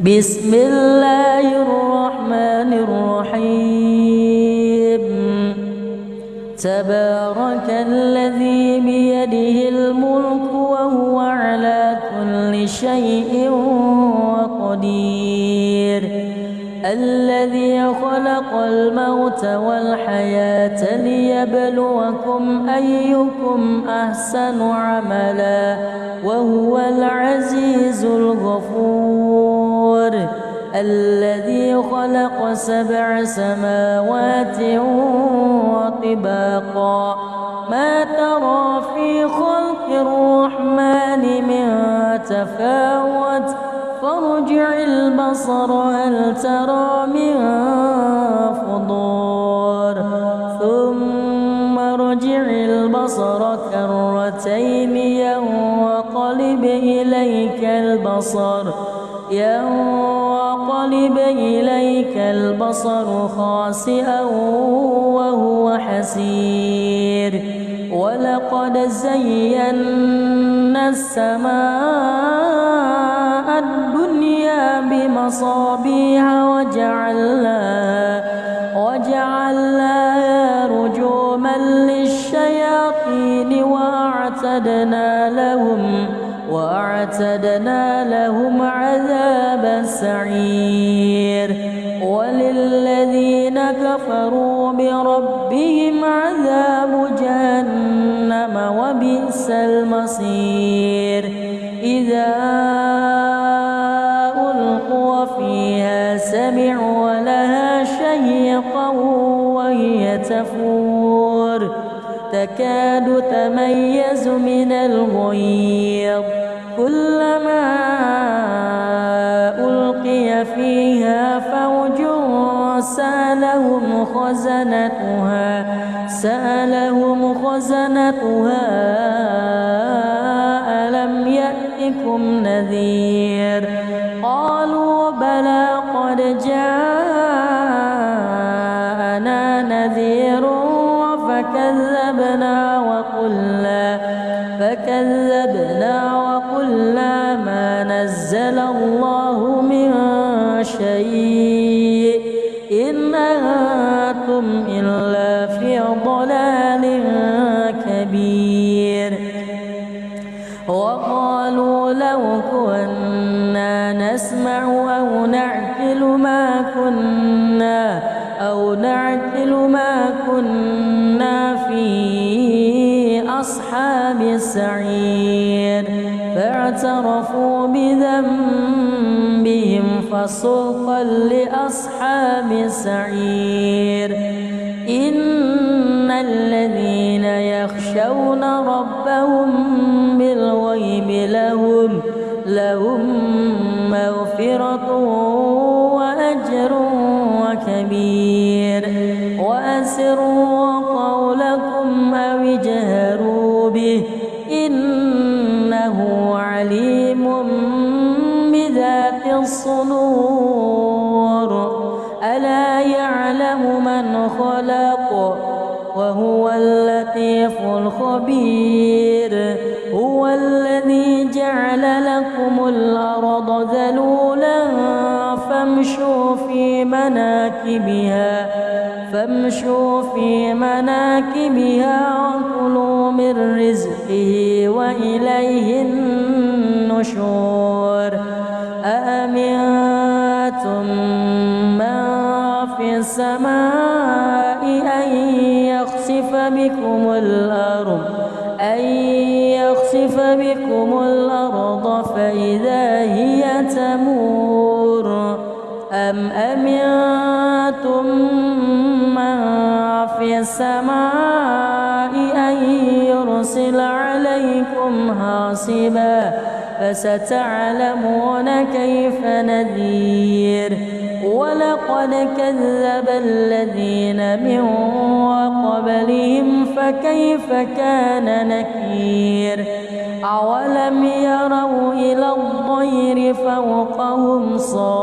بسم الله الرحمن الرحيم تبارك الذي بيده الملك وهو على كل شيء قدير الذي خلق الموت والحياة ليبلوكم أيكم أحسن عملا وهو العزيز الغفور الذي خلق 7 سماوات وطباقا ما ترى في خلق الرحمن من تفاوت فارجع البصر هل ترى من فطور ثم ارجع البصر كرتين ينقلب إليك البصر خاسئا وهو حسير ولقد زينا السماء الدنيا بمصابيح وجعلناها رجوما للشياطين وأعتدنا لهم عذاب السعير وللذين كفروا بربهم عذاب جهنم وبئس المصير إذا ألقوا فيها سمعوا لها شهيقا وهي تفور تكاد تميز من الغيظ كلما ألقي فيها فوج سألهم خزنتها ألم يأتكم نذير قالوا بلى قد جاءنا نذير فكذبنا وقلنا ما نزل الله من شيء إن أنتم إلا في ضلال كبير وقالوا لو كنا نسمع أو نعقل ما كنا في أصحاب السعير فاعترفوا بذنبهم فسحقا لأصحاب السعير إن الذين يخشون ربهم بالغيب لهم مغفرة وأجر كبير وأسروا قولكم أو اجهروا به إنه عليم بذات الصدور ألا يعلم من خلق وهو اللطيف الخبير هو الذي جعل لكم الأرض ذلولا فامشوا في مناكبها وكلوا من رزقه وإليه النشور أأمنتم من في السماء أن يخسف بكم الأرض فإذا هي تمور أم أمنتم من في السماء أن يرسل عليكم حاصبا فستعلمون كيف نذير ولقد كذب الذين من قبلهم فكيف كان نكير أولم يروا إلى الطير فوقهم صافات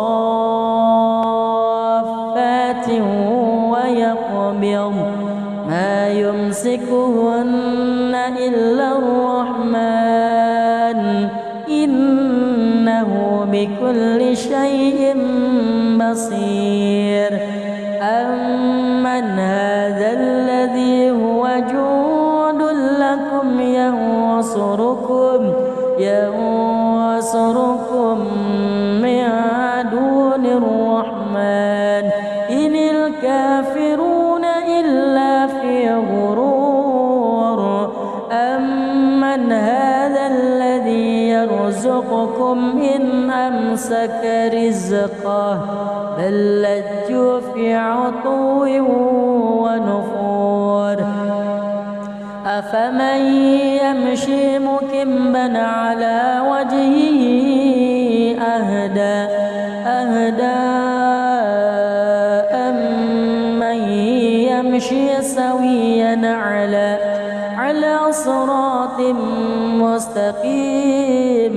ويقبض ما يمسكهن إلا الرحمن إنه بكل شيء شيء بصير أمن هذا الذي هو جند لكم ينصركم من دون الرحمن إن الكافرون إلا في غرور أمن هذا الذي يرزقكم إن أمسك رزقه بل لجوا في عتو ونفور أفمن يمشي مكبا على وجهه أهدى أمن يمشي سويا على صراط مستقيم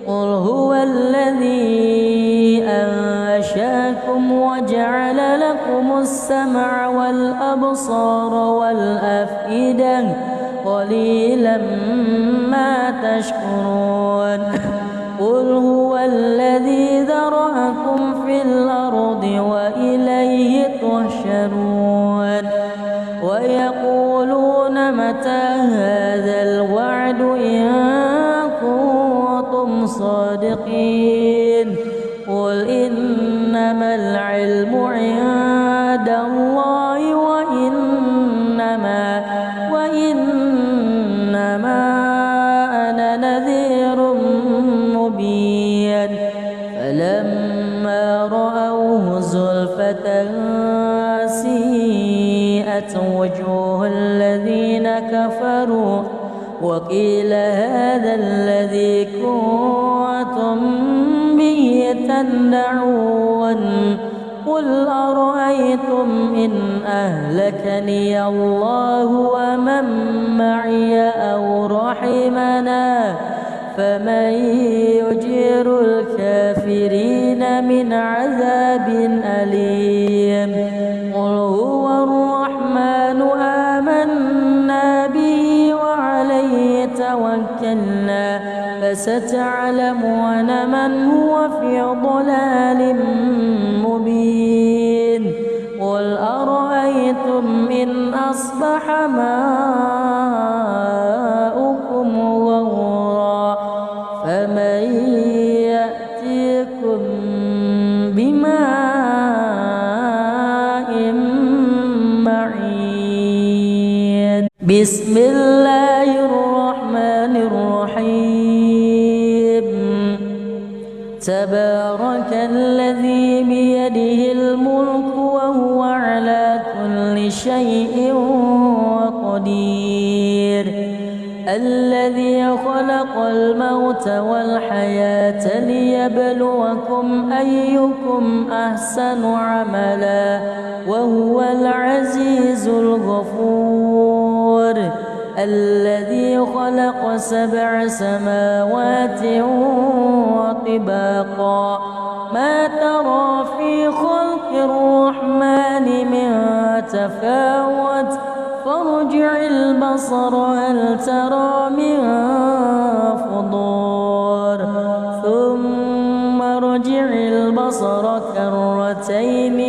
قل هو الذي أنشأكم وجعل لكم السمع والأبصار والأفئدة قليلا ما تشكرون قل هو الذي ذرأكم في الأرض وإليه تحشرون ويقولون متى هذا الوعد إن كنتم صادقين قل إنما العلم عند الله وإنما أنا نذير مبين فلما رأوه زلفة سيئت وجوه الذين كفروا وقيل هذا الذي كنتم به تدعون قل أرأيتم إن أهلكني الله ومن معي أو رحمنا فمن يجير الكافرين من عذاب أليم قل هو الرحمن آمنا به وعليه توكلنا فستعلمون من هو في ضلال مبين قل أرأيتم إن أصبح ماؤكم غورا فمن يأتيكم بماء معين بسم الله الرحمن الرحيم تبارك الذي بيده الملك وهو على كل شيء قدير الذي خلق الموت والحياة ليبلوكم أيكم أحسن عملا وهو العزيز الغفور الذي خلق 7 سماوات وطباقا ما ترى في خلق الرحمن من تفاوت فارجع البصر هل ترى من فطور ثم ارجع البصر كرتين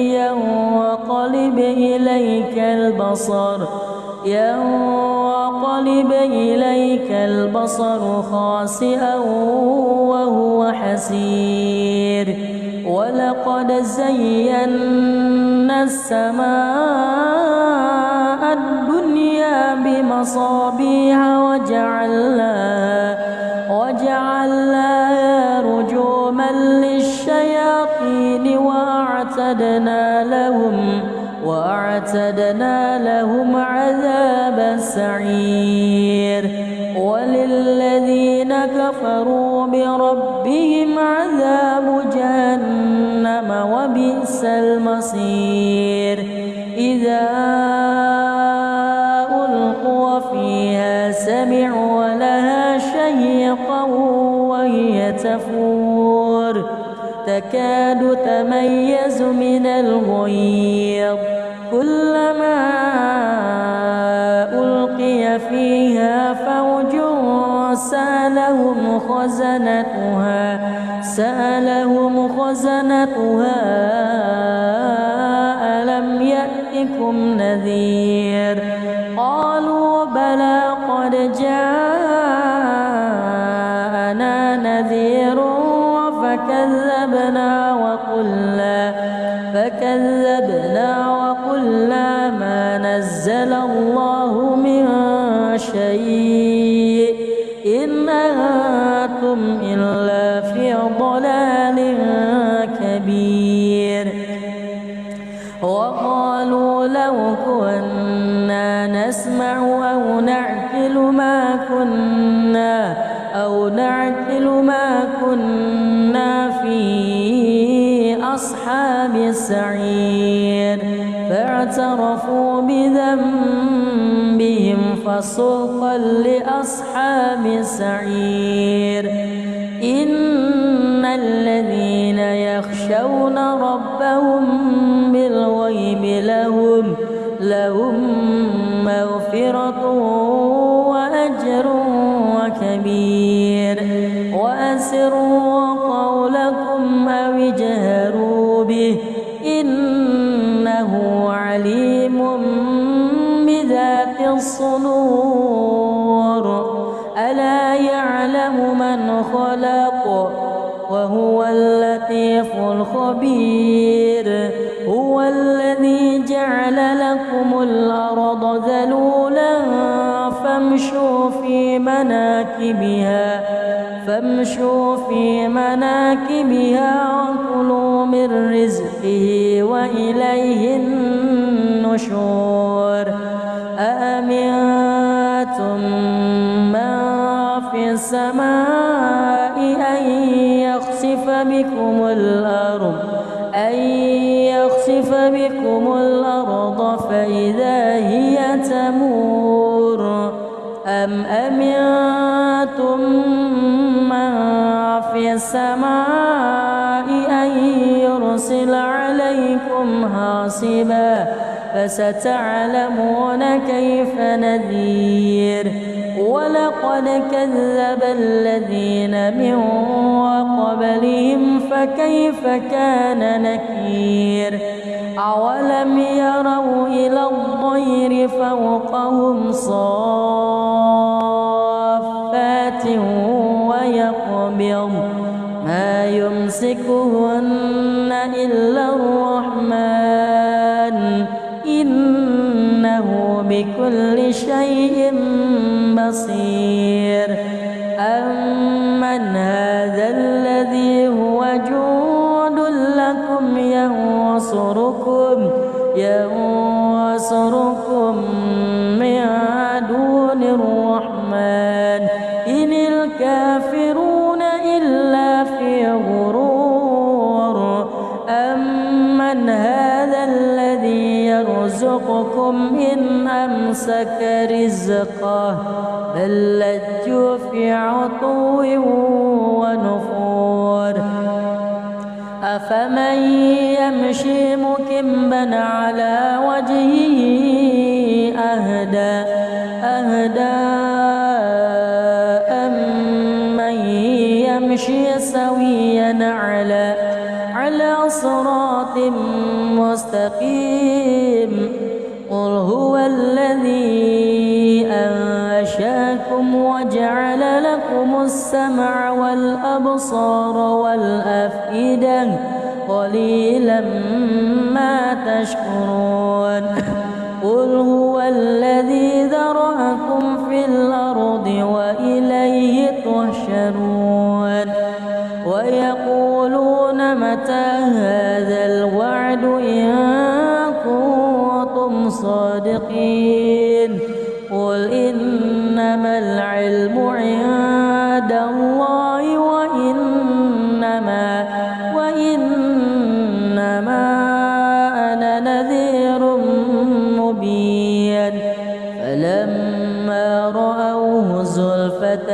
ينقلب إليك البصر خاسئا وهو حسير ولقد زينا السماء الدنيا بمصابيح وجعلناها رجوما للشياطين وأعتدنا لهم عذاب السعير وللذين كفروا بربهم عذاب جهنم وبئس المصير إذا ألقوا فيها سمعوا لها شهيقا وهي تفور تكاد تميز من الغيظ كلما ألقي فيها فوج سألهم خزنتها ألم يأتكم نذير قالوا بلى قد جاءنا نذير فكذبنا وقلنا ما نزل الله من شيء إن أنتم إلا في ضلال كبير وقالوا لو كنا نسمع أو نعقل ما كنا في أصحاب السعير فاعترفوا بذنبهم فسحقا لأصحاب السعير إن الذين يخشون ربهم بالغيب لهم مغفرة وأجر كبير وأسروا قولكم أو اجهروا به إنه عليم بذات الصدور ألا يعلم من خلق وهو اللطيف الخبير هو الذي جعل لكم الأرض ذلولا فامشوا في مناكبها وكلوا من رزقه وإليه النشور أأمنتم من في السماء أن يخسف بكم الأرض فإذا هي تمور أم أمنتم من في السماء أن يرسل عليكم حاصبا فستعلمون كيف نذير ولقد كذب الذين من قبلهم فكيف كان نكير أولم يروا إلى الطير فوقهم صافات ويقبض ما يمسكهن إلا الرحمن إنه بكل شيء بصير أمن هذا الذي هو جند لكم ينصركم من دون الرحمن إن الكافرون إلا في غرور أمن هذا الذي يرزقكم إن أمسك رزقه بل لجوا في عتو ونفور أفمن يمشي مكبا على وجهه أهدى أمن يمشي سويا على صراط مستقيم قل هو الذي أنشأكم وجعل لكم السمع والأبصار والأفئدة قليلا ما تشكرون قل هو الذي ذرأكم في الأرض وإليه تحشرون ويقولون متى هذا الوعد إن كنتم صادقين قل إنما العلم عند الله وإنما أنا نذير مبين فلما رأوه زلفة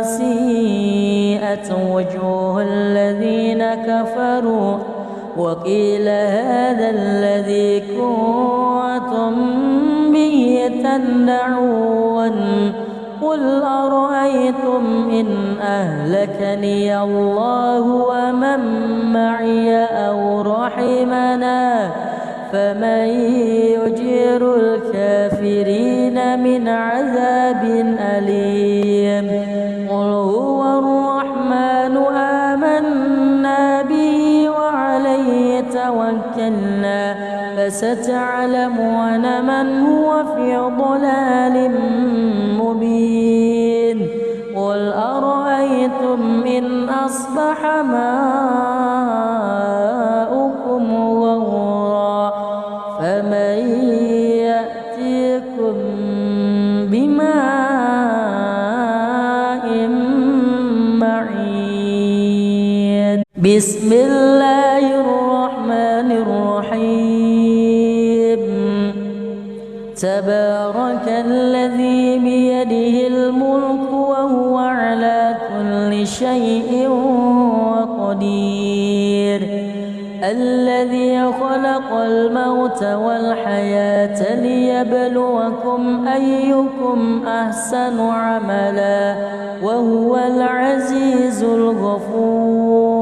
سيئت وجوه الذين كفروا وقيل هذا الذي كنتم به تدعون قل أرأيتم إن أهلكني الله ومن معي أو رحمنا فمن يجير الكافرين من عذاب أليم قل هو الرحمن آمنا به وعليه توكلنا فستعلمون من هو في ضلال مبين قل أرأيتم إن أصبح ماؤكم غورا فمن يأتيكم بماء معين بسم الله الرحمن الرحيم تبارك الذي بيده الملك وهو على كل شيء قدير الذي خلق الموت والحياة ليبلوكم أيكم أحسن عملا وهو العزيز الغفور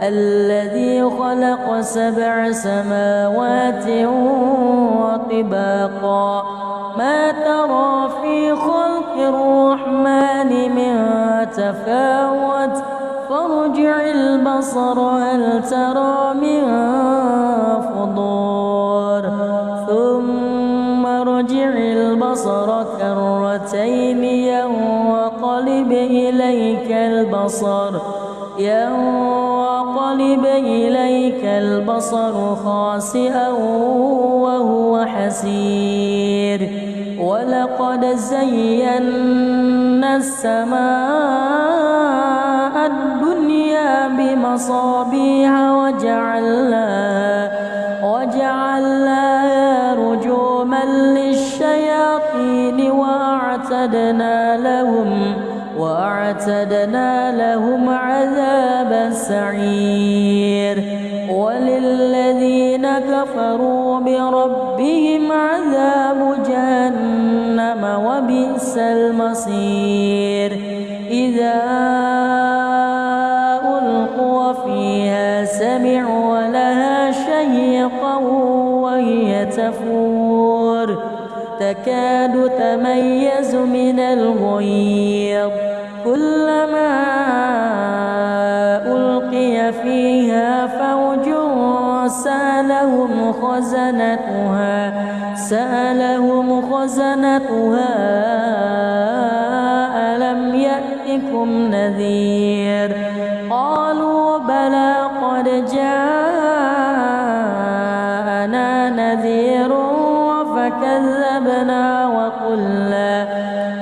الذي خلق 7 سماوات وطباقا ما ترى في خلق الرحمن من تفاوت فارجع البصر هل ترى من فطور ثم ارجع البصر كرتين ينقلب إليك البصر خاسئا وهو حسير ولقد زينا السماء الدنيا بمصابيح وجعلناها رجوما للشياطين وأعتدنا لهم عذاب السعير وللذين كفروا بربهم عذاب جهنم وبئس المصير إذا ألقوا فيها سمعوا لها شهيقا وهي تفور تكاد تميز من الغيظ كلما ألقي فيها فوج سألهم خزنتها ألم يأتكم نذير قالوا بلى قد جاءنا نذير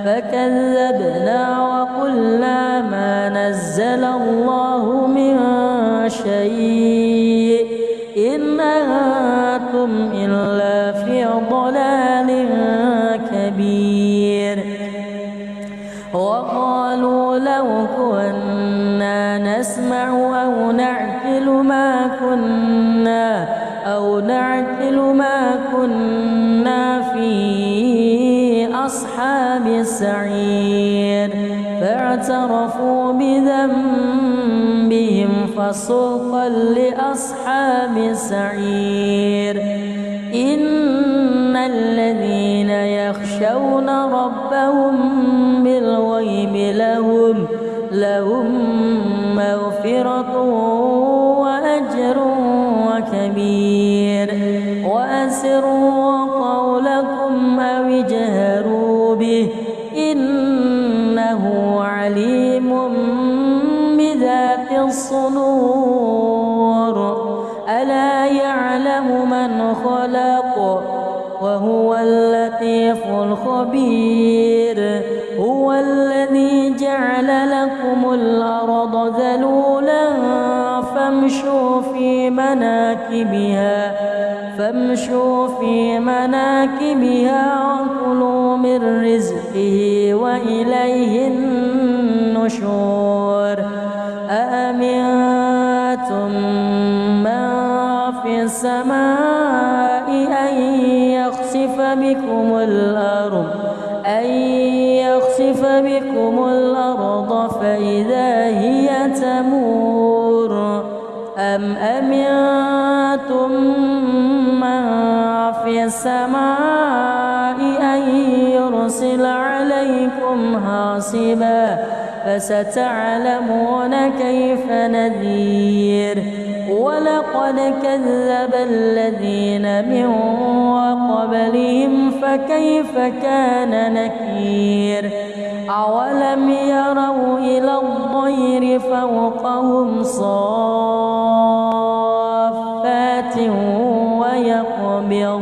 فكذبنا وقلنا ما نزل الله من شيء إن أنتم إلا في ضلال كبير وقالوا لو كنا نسمع أو نعقل ما كنا في أصحاب السعير فاعترفوا بذنبهم فسوقا لأصحاب السعير إن الذين يخشون ربهم بالغيب لهم مغفرة وأجر كبير وأسروا قولكم أو اجهروا به إنه عليم بذات الصدور ألا يعلم من خلق وهو اللطيف الخبير هو الذي جعل لكم الأرض ذلولا فامشوا في مناكبها وكلوا من رزقه وإليه النشور أأمنتم من في السماء أن يخسف بكم الأرض وكيف بكم الأرض فإذا هي تمور أم أمنتم من في السماء أن يرسل عليكم حاصبا فستعلمون كيف نذير ولقد كذب الذين من قبلهم فكيف كان نكير أولم يروا إلى الطير فوقهم صافات ويقبض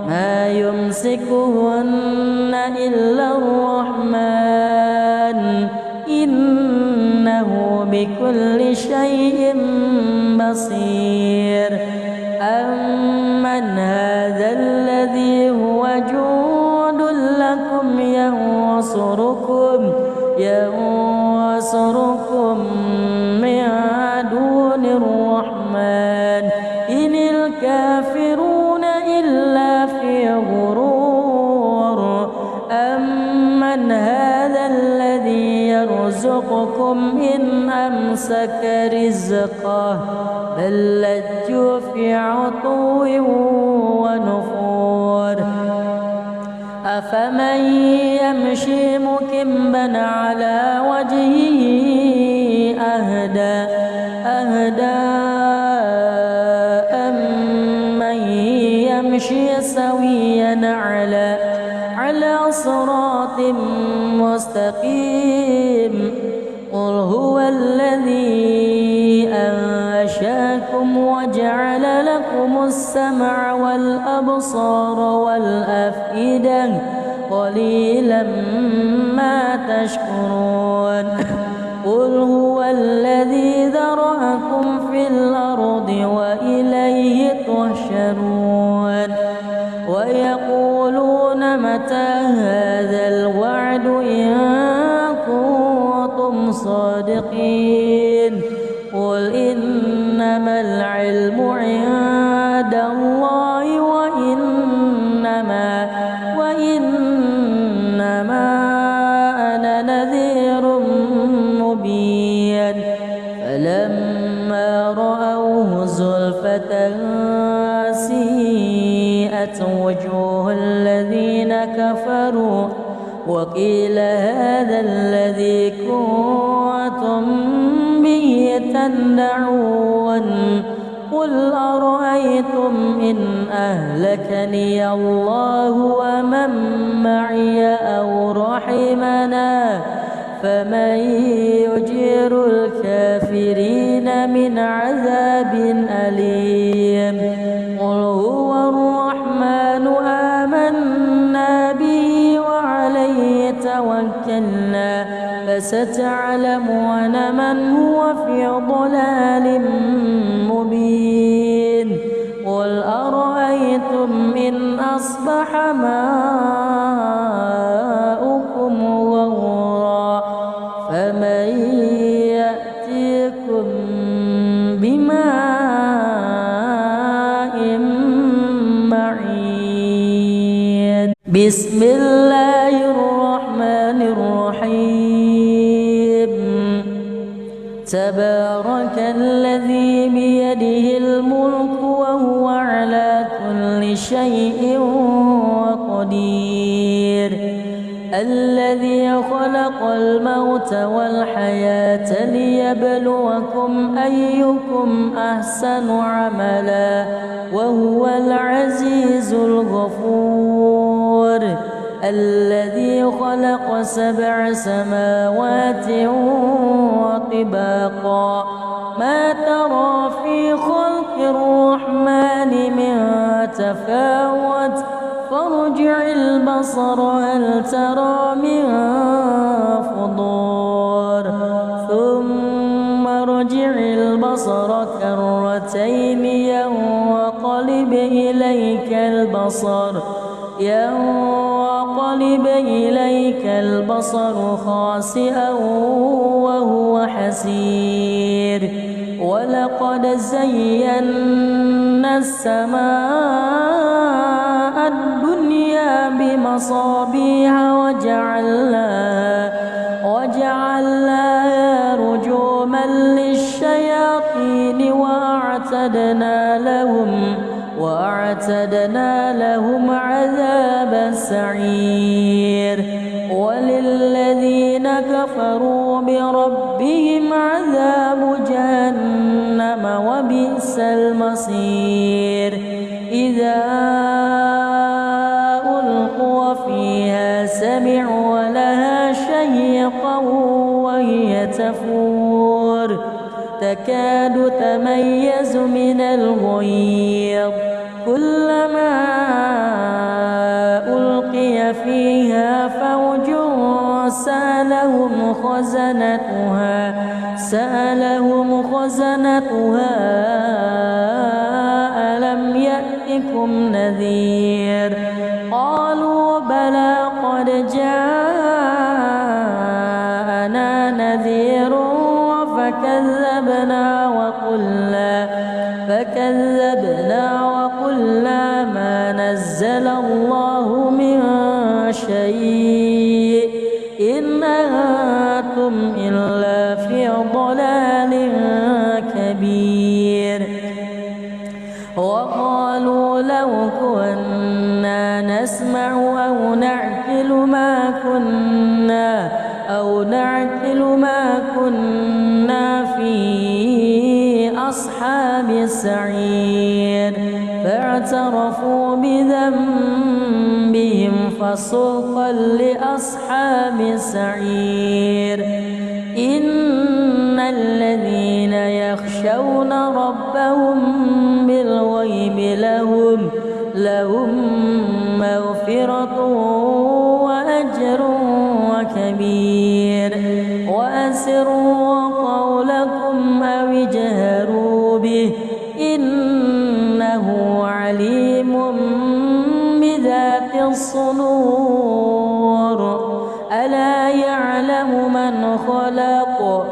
ما يمسكهن إلا الرحمن إنه بكل شيء بصير أمن هذا الذي هو جند لكم ينصركم من دون الرحمن إن الكافرون إلا في غرور أمن هذا الذي يرزقكم إن أمسك رزقه بل لجوا في عتو ونفور أفمن يمشي مكبا على وجهه أهدى أمن يمشي سويا على صراط مستقيم قل هو الذي أنشأكم وجعل لكم السمع والأبصار والأفئدة قليلا ما تشكرون قل هو الذي ذرأكم في الأرض وإليه تحشرون ويقولون متى هذا الوعد إن كنتم صادقين قل إنما العلم عند الله وإنما أنا نذير مبين فلما رأوه زلفة سيئت وجوه الذين كفروا وقيل هذا الذي كنتم به تدعون قل أرأيتم إن أهلكني الله ومن معي أو رحمنا فمن يجير الكافرين من عذاب أليم قل هو الرحمن آمنا به وعليه توكلنا فستعلمون من هو في ضلال مبين قل أرأيتم إن أصبح ماؤكم غورا فمن يأتيكم بماء معين بسم الله الرحمن الرحيم تبارك الذي بيده الملك وهو على كل شيء قدير الذي خلق الموت والحياة ليبلوكم أيكم أحسن عملا وهو العزيز الغفور الذي خلق 7 سماوات وطباقا ما ترى في خلق الرحمن من تفاوت فارجع البصر هل ترى من فطور ثم ارجع البصر كرتين ينقلب إليك البصر خاسئا وهو حسير ولقد زينا السماء الدنيا بمصابيح وجعلناها رجوما للشياطين وأعتدنا لهم عذاب السعير وللذين كفروا بربهم عذاب جهنم وبئس المصير إذا ألقوا فيها سمعوا لها شهيقا وهي تفور تكاد تميز من الغيظ كلما ألقي فيها فوج سألهم خزنتها ألم يأتكم نذير قالوا بلى قد جاءنا نذير فكذبنا وقلنا ما نزل الله من شيء إن أنتم إلا في ضلال كبير وقالوا لو كنا نسمع أو نعقل ما كنا في أصحاب السعير فاعترفوا بذنبهم فسوقا لأصحاب السعير إن الذين يخشون ربهم بالغيب لهم مغفرة وأجر كبير وأسروا قولكم أو اجهروا به إنه عليم بذات الصدور ألا يعلم من خلق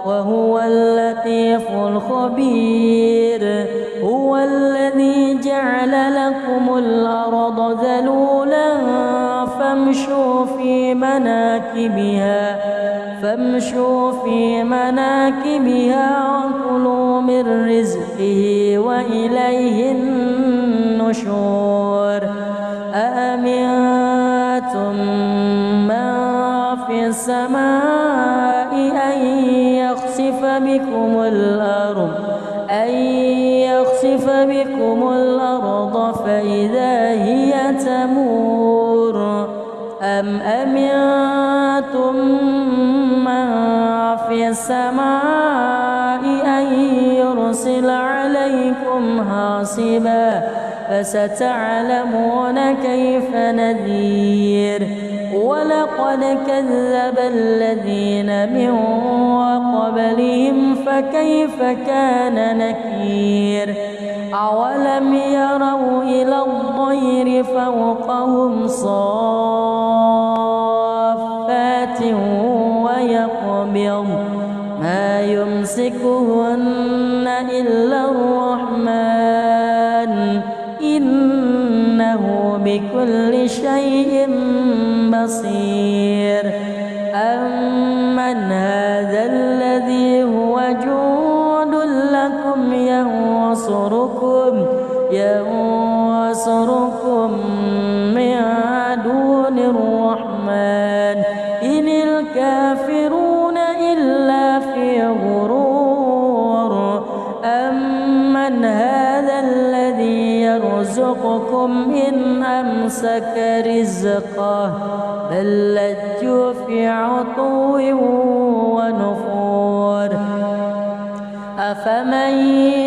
وهو اللطيف الخبير هو الذي جعل لكم الأرض ذلولا فامشوا في مناكبها وكلوا من رزقه وإليه النشور أأمنتم من في السماء أن يخسف بكم الأرض فإذا هي تمور أم أمنتم من في السماء أن يرسل عليكم حاصبا فستعلمون كيف نذير ولقد كذب الذين من قبلهم فكيف كان نكير أولم يروا إلى الطير فوقهم صافات ويقبض ما يمسكهن إلا الرحمن إنه بكل شيء بصير أمن هذا الذي هو جند لكم ينصركم من دون الرحمن إن الكافرون إلا في غرور أمن هذا الذي يرزقكم إن أمسك رزقه بل لجوا في عتو ونفور أفمن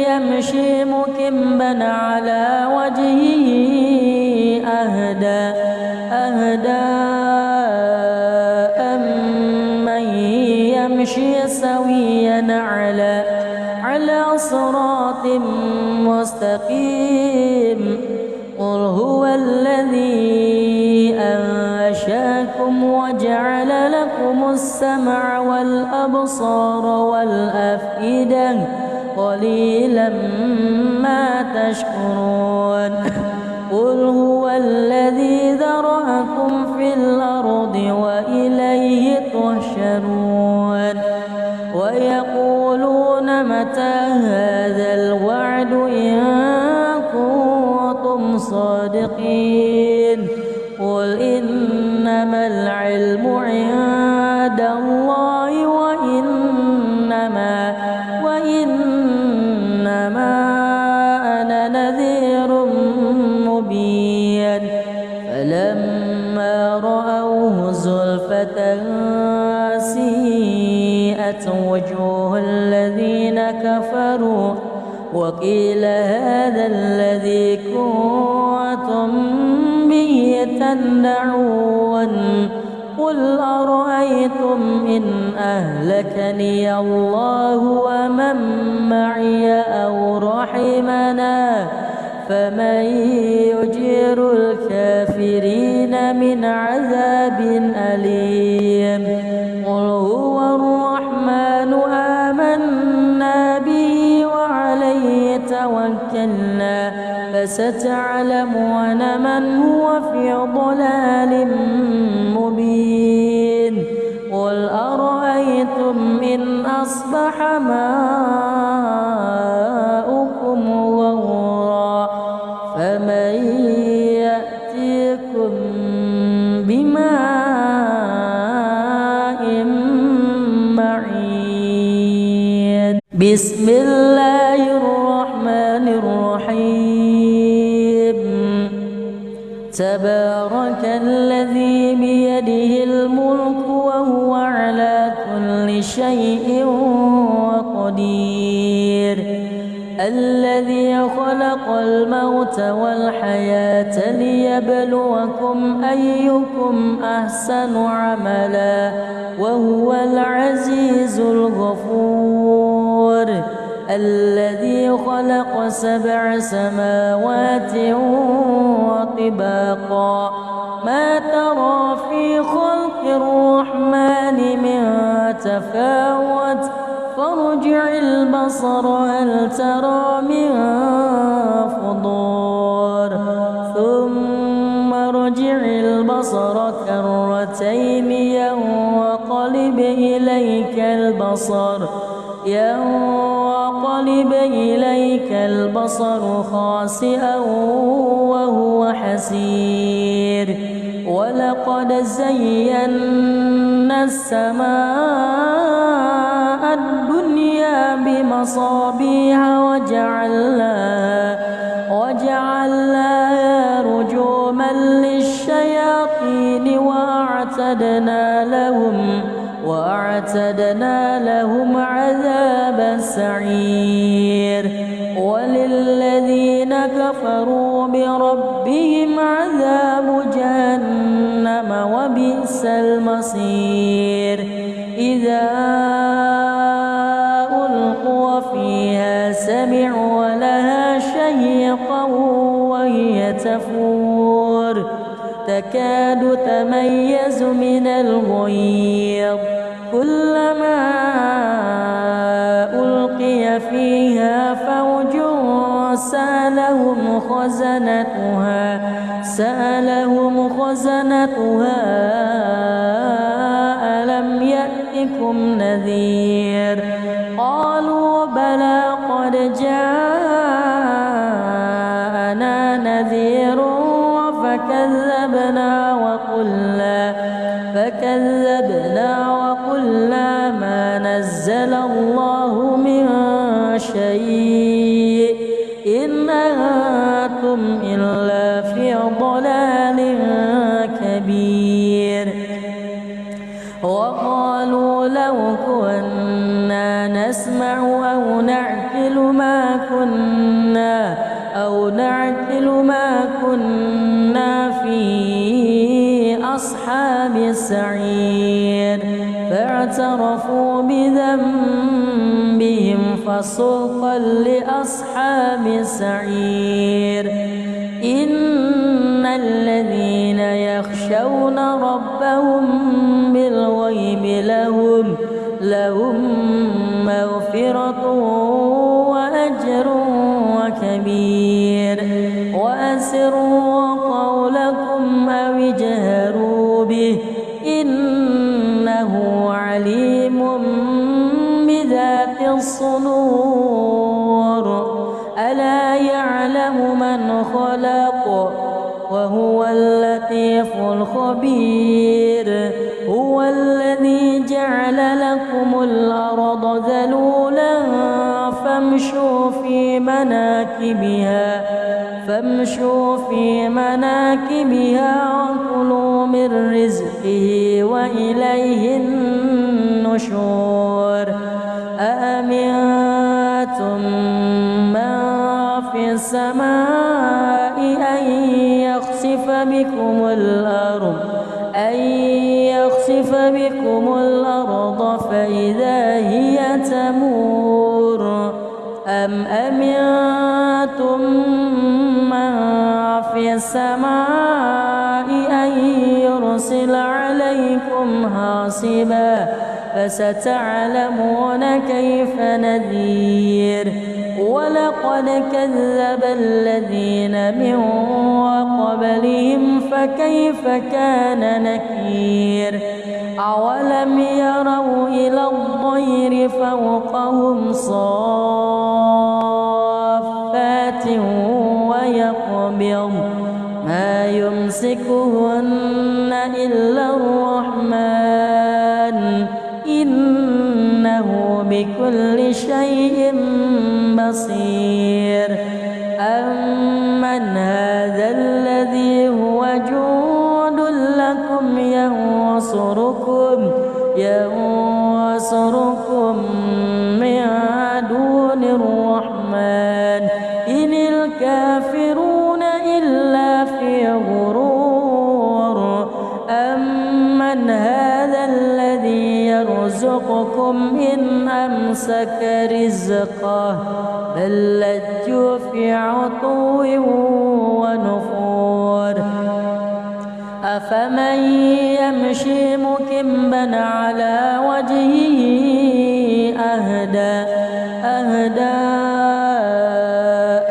يمشي مكبا على وجهه أهدى أمن يمشي سويا على صراط مستقيم قل هو الذي أنشأكم وجعل لكم السمع والأبصار والأفئدة قليلا ما تشكرون قل هو الذي ذرأكم في الأرض وإليه تحشرون ويقولون متى هذا الوعد إن كنتم صادقين قل إنما العلم عند الله وإنما أنا نذير مبين فلما رأوه زلفة سيئت وجوه الذين كفروا وقيل هذا الذي كنتم به تدعون قل أرأيتم إن أهلكني الله ومن معي أو رحمنا فمن يجير الكافرين من عذاب أليم قل هو الرحمن آمنا به وعليه توكلنا فستعلمون من هو في ضلال مبين قل أرأيتم إن أصبح ماؤكم غورا فمن يأتيكم بماء معين بسم الله الرحمن الرحيم تبارك الذي بيده الملك وهو على كل شيء قدير الذي خلق الموت والحياة ليبلوكم أيكم أحسن عملا وهو العزيز الغفور الذي خلق 7 سماوات وطباقا ما ترى في خلق الرحمن من تفاوت فارجع البصر هل ترى من فطور ثم ارجع البصر كرتين ينقلب إليك البصر خاسئا وهو حسير ولقد زينا السماء الدنيا بمصابيح وجعلناها رجوما للشياطين وأعتدنا لهم عذاب السعير وللذين كفروا بربهم عذاب جهنم وبئس المصير إذا ألقوا فيها سمعوا لها شهيقا وهي تفور تكاد تميز من الغيظ كلما ألقي فيها فوج سألهم خزنتها ألم يأتكم نذير قالوا بلى قد جاءنا نذير فكذبنا وقلنا ما نزل الله من شيء إن أنتم إلا في ضلال كبير وقالوا لو كنا نسمع أو نعقل ما كنا في أصحاب السعير فاعترفوا بذنبهم فسوقا لأصحاب السعير إن الذين يخشون ربهم بالغيب لهم مغفرة وأجر كبير أسروا قولكم أو اجهروا به إنه عليم بذات الصدور ألا يعلم من خلق وهو اللطيف الخبير هو الذي جعل لكم الأرض ذلولا فامشوا في مناكبها وكلوا من رزقه وإليه النشور أأمنتم من في السماء أن يخسف بكم الأرض فإذا هي تمور أم أمنتم من في السماء أن يرسل عليكم حاصبا فستعلمون كيف نذير ولقد كذب الذين من قبلهم فكيف كان نكير أولم يروا إلى الطير فوقهم صافات ويقبض ما يمسكهن إلا الرحمن إنه بكل شيء بصير أمن هذا الذي هو جند لكم ينصركم من دون الرحمن إن الكافرون إلا في غرور أمن هذا الذي يرزقكم إن أمسك رزقه بل لجوا في عتو ونفور أفمن يمشي مكبا على وجهه أهدى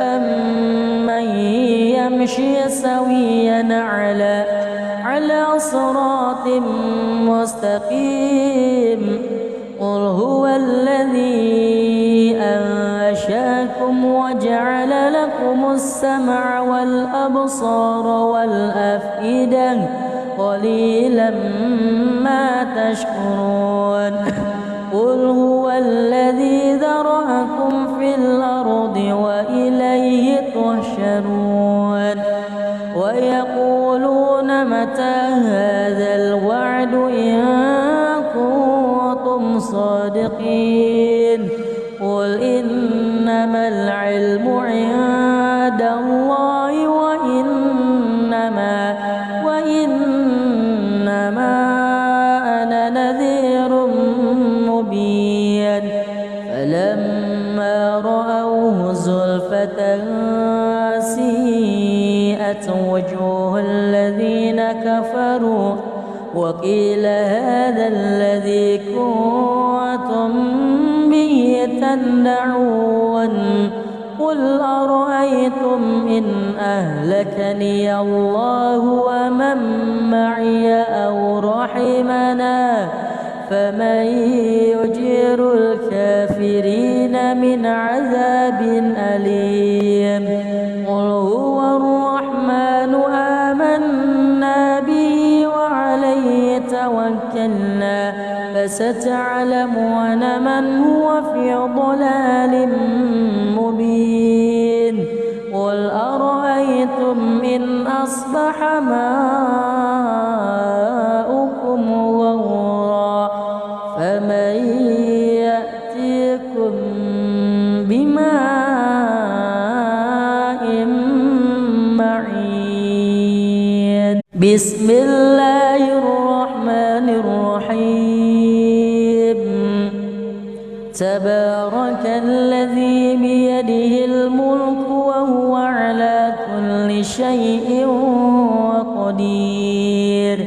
أمن يمشي سويا على صراط مستقيم قل هو الذي أنشأكم وجعل لكم السمع والأبصار والأفئدة قليلا ما تشكرون قل هو الذي ذرأكم في الأرض وإليه تحشرون ويقولون متى هذا الوعد إن كنتم صادقين قل إنما العلم عند الله وإنما أنا نذير مبين فلما رأوه زلفة سيئت وجوه الذين كفروا وقيل هذا الذي كنتم به تدعون قل أرأيتم إن أهلكني الله ومن معي أو رحمنا فمن يجير الكافرين من عذاب أليم قل هو الرحمن آمنا به وعليه توكلنا فستعلمون من هو في ضلال مبين قل أرأيتم إن أصبح ماؤكم غورا فمن يأتيكم بماء معين بسم الله الرحمن الرحيم تبارك الذي بيده الملك وهو على كل شيء قدير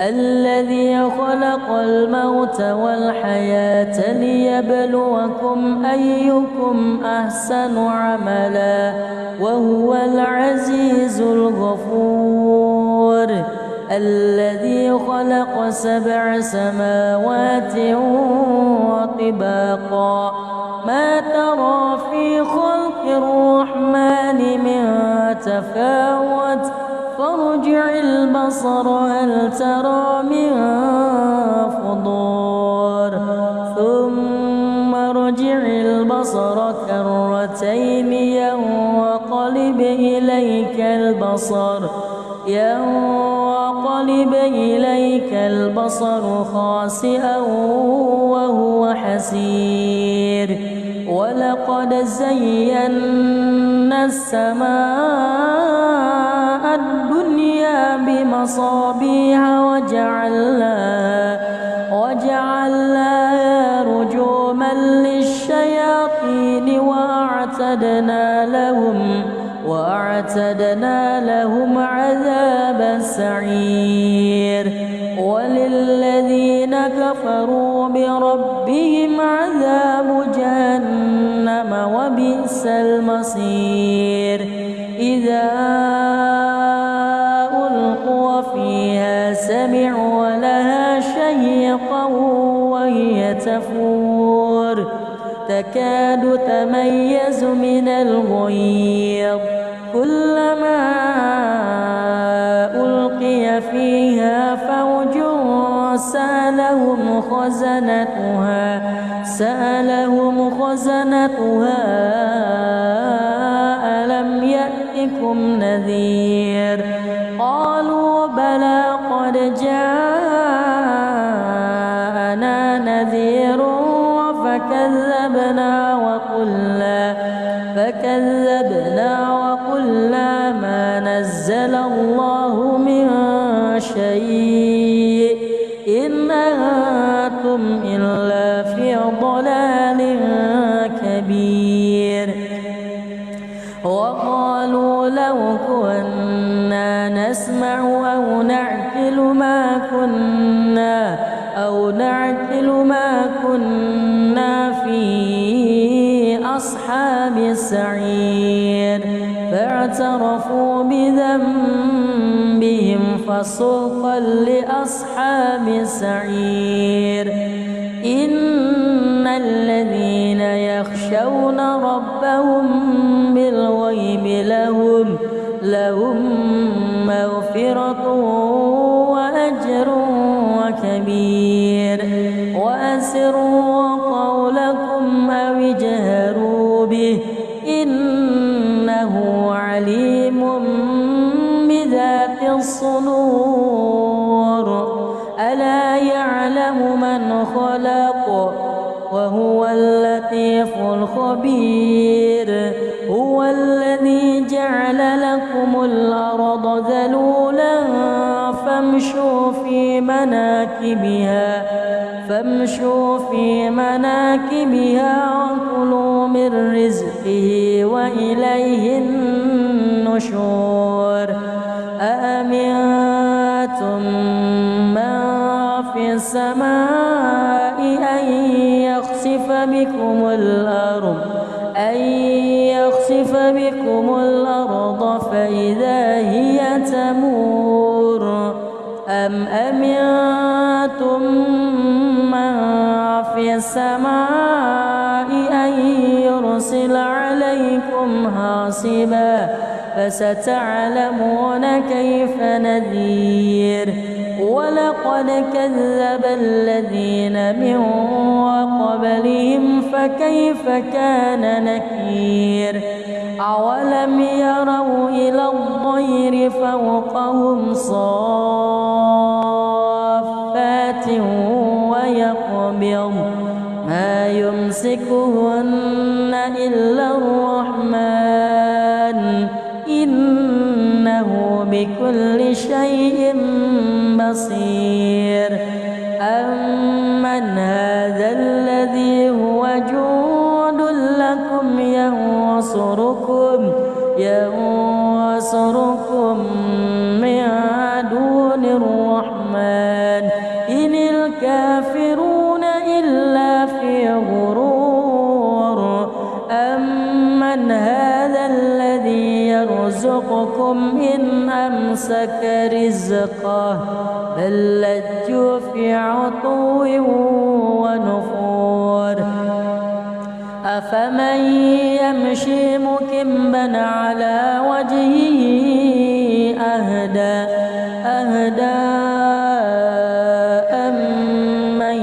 الذي خلق الموت والحياة ليبلوكم أيكم أحسن عملا وهو العزيز الغفور الذي خلق 7 سماوات وطباقا ما ترى في خلق الرحمن من تفاوت فارجع البصر هل ترى من فطور ثم ارجع البصر كرتين ينقلب إليك البصر خاسئا وهو حسير ولقد زينا السماء الدنيا بمصابيح وجعلناها رجوما للشياطين وأعتدنا لهم عذاب السعير وللذين كفروا بربهم عذاب جهنم وبئس المصير إذا ألقوا فيها سمعوا لها شهيقا وهي تفور تكاد تميز من الغيظ كلما ألقي فيها فوج سألهم خزنتها ألم يأتكم نذير قالوا بلى قد جاءنا نذير فكذبنا وقلنا ما نزل الله من شيء إن أنتم إلا في ضلال كبير وقالوا لو كنا نسمع أو نعقل ما كنا في أصحاب السعير فاعترفوا بذنبهم فسوقا لأصحاب السعير إن الذين يخشون ربهم بالغيب لهم مغفرة وأجر كبير وأسروا قولكم أو اجهروا به إنه عليم بذات الصدور ألا يعلم من خلق وهو اللطيف الخبير هو الذي جعل لكم الأرض ذلولا فامشوا في مناكبها وكلوا من رزقه وإليه النشور أأمنتم من في السماء أن يخسف بكم الأرض فإذا هي تمور أم أمنتم من في السماء أن يرسل عليكم حاصبا فستعلمون كيف نذير ولقد كذب الذين من قبلهم فكيف كان نكير أولم يروا إلى الطير فوقهم صافات ويقبض ما يمسكهن إلا الرحمن إنه بكل شيء بصير أمن هذا الذي هو جند لكم ينصركم من دون الرحمن يرزقكم إن أمسك رزقه بل لجوا في عتو ونفور أفمن يمشي مكبا على وجهه أهدى أمن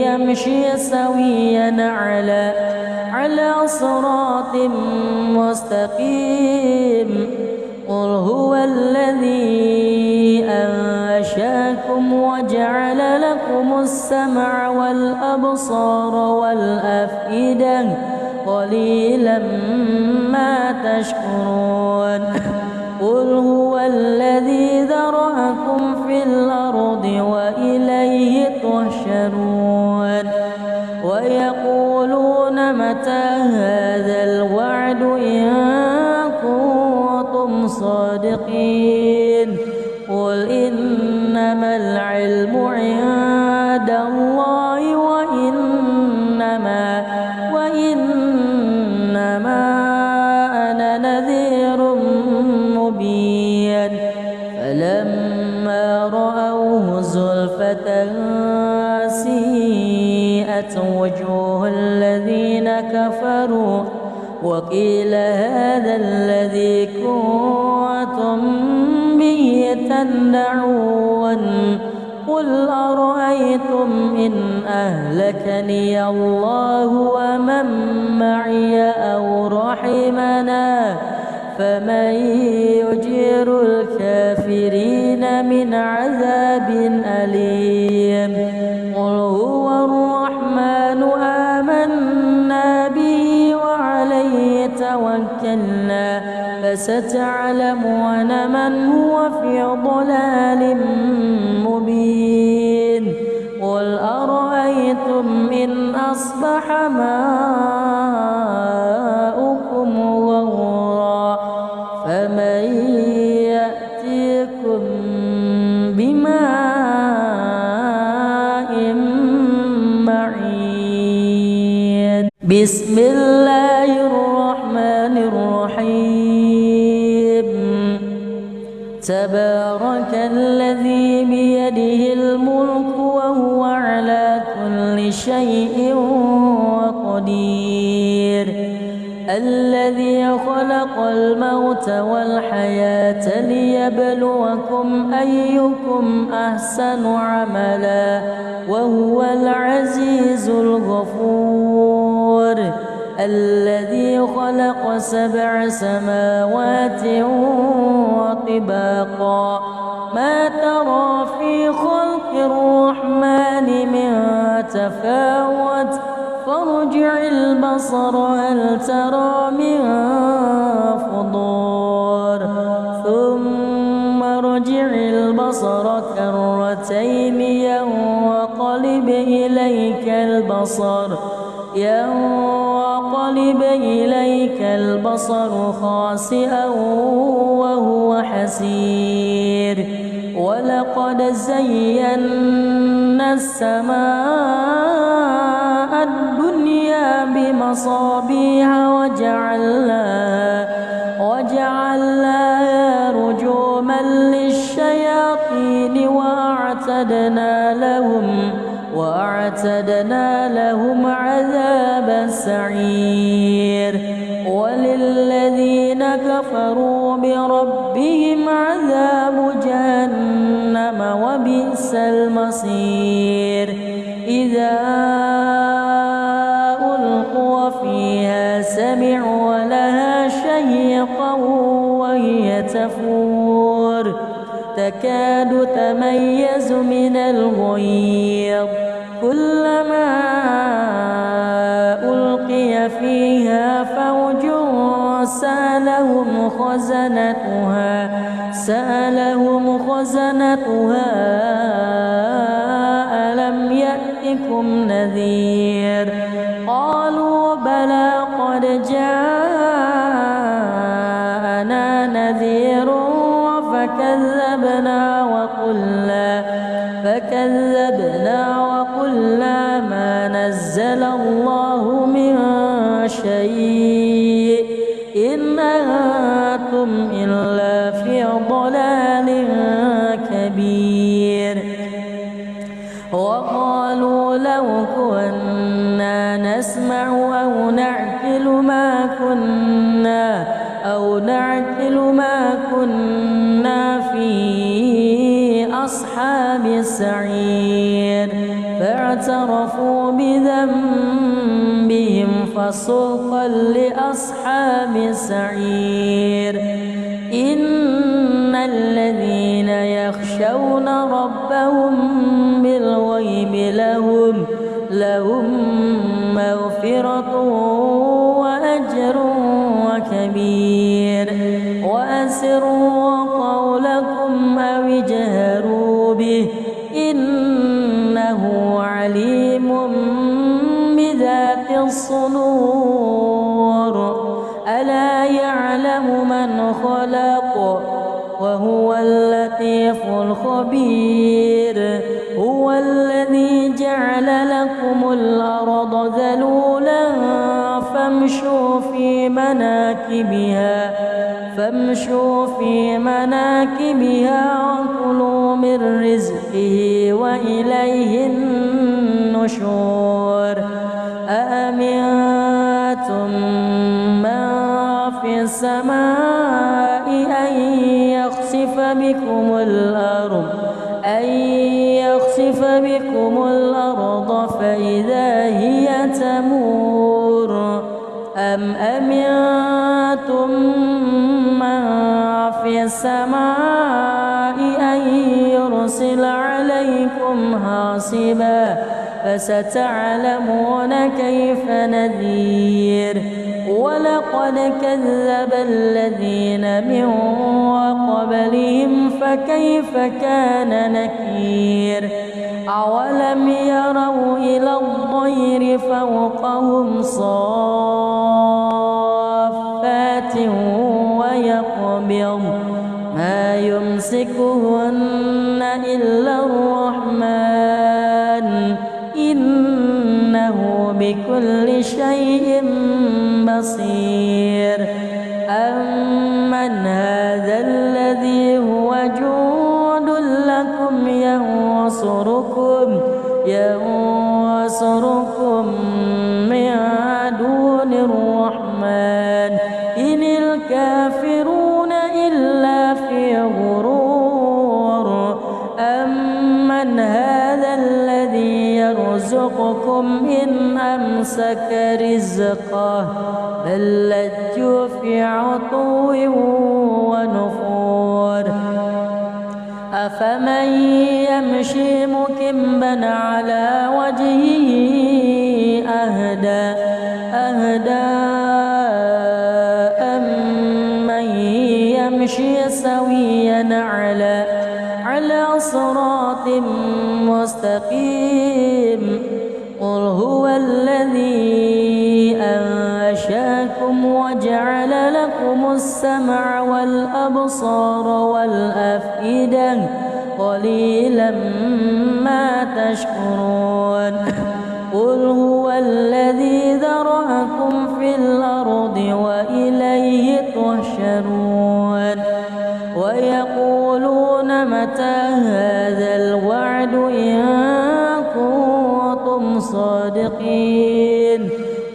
يمشي سويا على صراط مستقيم قل هو الذي أنشأكم وجعل لكم السمع والأبصار والأفئدة قليلا ما تشكرون قل هو الذي ذرأكم في الأرض وإليه تحشرون ويقولون متى هذا الوعد إن كنتم صادقين قل إنما العلم عند الله وإنما أنا نذير مبين فلما رأوه زلفة سيئت وجوه الذين كفروا وقيل هذا الذي كنتم به تدعون قل أرأيتم إن أهلكني الله ومن معي أو رحمنا فمن يجير الكافرين من عذاب أليم قل هو الرحمن آمنا به وعليه توكلنا فستعلمون من هو في ضلال مبين قل أرأيتم إن أصبح ماؤكم غورا فمن يأتيكم بماء معين بسم الله الرحمن الرحيم تبارك الذي بيده الملك وهو على كل شيء قدير الذي خلق الموت والحياة ليبلوكم أيكم أحسن عملا وهو العزيز الغفور الذي خلق 7 سماوات وطباقا ما ترى في خلق الرحمن من تفاوت فارجع البصر هل ترى من فطور ثم ارجع البصر كرتين ينقلب إليك البصر خاسئا وهو حسير ولقد زينا السماء الدنيا بمصابيح وجعلناها رجوما للشياطين وأعتدنا لهم عذاب السعير وللذين كفروا بربهم عذاب جهنم وبئس المصير إذا ألقوا فيها سمعوا لها شهيقا وهي تفور تكاد تميز من الغيظ كلما ألقي فيها فوج سألهم خزنتها ألم يأتكم نذير قالوا بلى قد جاءنا نذير فكذبنا وقلنا ما نزل الله من شيء إن أنتم أنتم إلا في ضلال كبير. وقالوا لو كنا نسمع أو نعقل ما كنا في أصحاب السعير. فاعترفوا بذنبهم فسحقا لأصحاب السعير. إن الذين يخشون ربهم بالغيب لهم مغفرة وأجر كبير. وأسروا قولكم أو اجهروا به إنه عليم بذات الصدور. ألا يعلم من خلق وهو اللطيف الخبير. هو الذي جعل لكم الأرض ذلولا فامشوا في مناكبها وكلوا من رزقه وإليه النشور. أأمنتم من في السماء أن يخسف بكم الأرض فإذا هي تمور. أم أمنتم من في السماء أن يرسل عليكم حاصبا فستعلمون كيف نذير. ولقد كذب الذين من قبلهم فكيف كان نكير. أولم يروا إلى الطير فوقهم صافات ويقبض ما يمسكهن إلا الرحمن إنه بكل شيء بصير. أمن هذا الذي هو جند لكم ينصركم من دون الرحمن إن الكافرون إلا في غرور. أمن هذا الذي يرزقكم إن أمسك رزقه بل لجوا في عتو ونفور. أفمن يمشي مكبا على وجهه أهدى أمن يمشي سويا على صراط مستقيم. قل هو الذي أنشأكم وجعل لكم السمع والأبصار والأفئدة قليلا ما تشكرون. قل هو الذي ذرأكم في الأرض وإليه تحشرون. ويقولون متى هذا الوعد إن كنتم صادقين.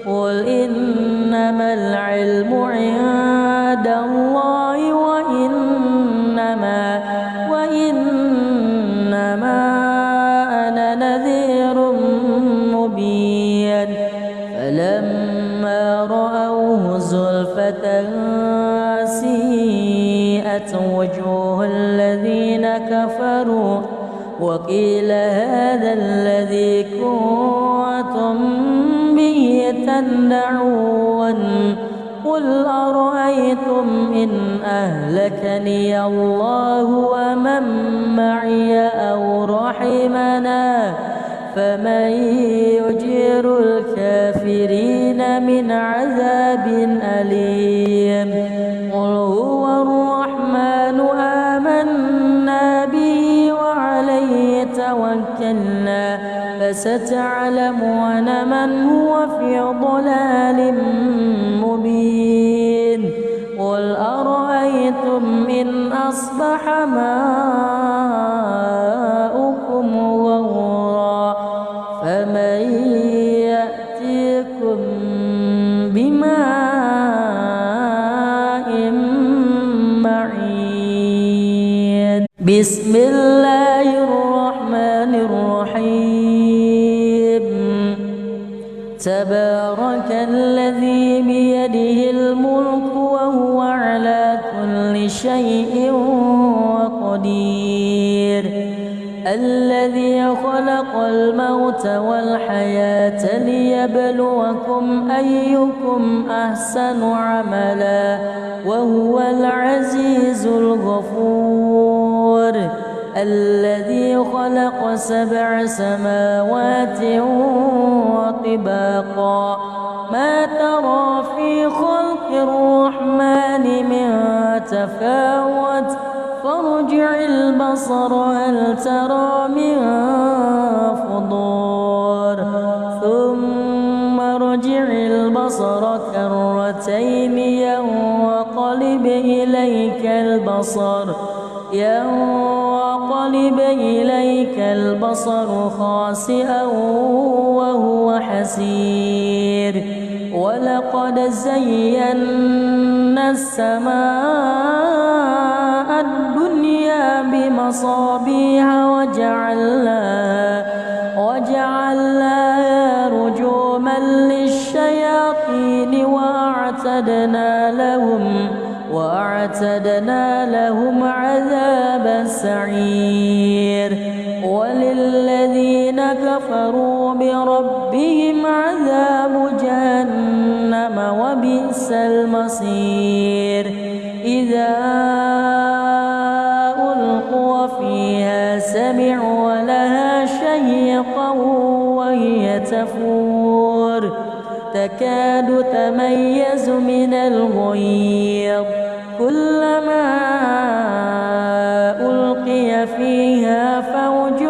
قل إنما العلم عند الله وإنما أنا نذير مبين. فلما رأوه زلفة سيئت وجوه الذين كفروا وقيل هذا الذي كنتم به تدعون. قل أرأيتم إن أهلكني الله ومن معي أو رحمنا فمن يجير الكافرين من عذاب أليم. قل هو الرحمن آمنا به وعليه توكلنا فستعلمون من هو في ضلال مبين. قل أرأيتم أرأيتم إن أصبح ماؤكم غورا فمن يأتيكم بماء معين. بسم الله الرحمن الرحيم. تبارك الذي بيده الملك وهو على كل شيء قدير. الذي خلق الموت والحياة ليبلوكم أيكم أحسن عملا وهو العزيز الغفور. الذي خلق 7 سماوات وطباقا ما ترى في خلق الرحمن من تفاوت فارجع البصر هل ترى من فطور ثم ارجع البصر كرتين ينقلب إليك البصر خاسئا وهو حسير. ولقد زينا السماء الدنيا بمصابيح وجعلناها رجوما للشياطين وأعتدنا لهم عذاب السعير. وللذين كفروا بربهم عذاب جهنم وبئس المصير. إذا ألقوا فيها سمعوا لها شهيقا وهي تفور تكاد تميز من الغيظ كلما ألقي فيها فوج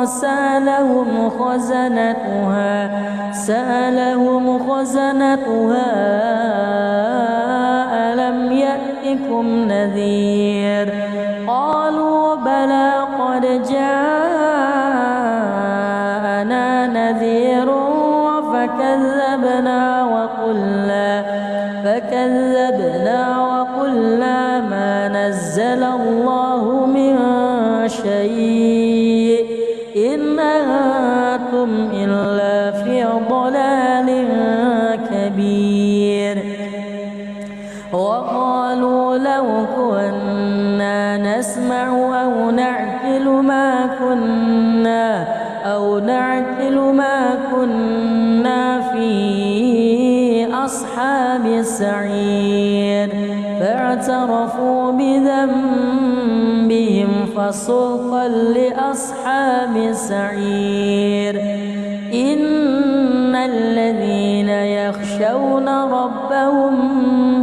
سألهم خزنتها ألم يأتكم نذير قالوا بلى قد جاءنا نذير فكذبنا وقلنا ما نزل الله من شيء إن أنتم إلا في ضلال كبير. وقالوا لو كنا نسمع أو نعقل ما كنا في أصحاب السعير فاعترفوا بذنبهم فسوقا لأصحاب السعير. إن الذين يخشون ربهم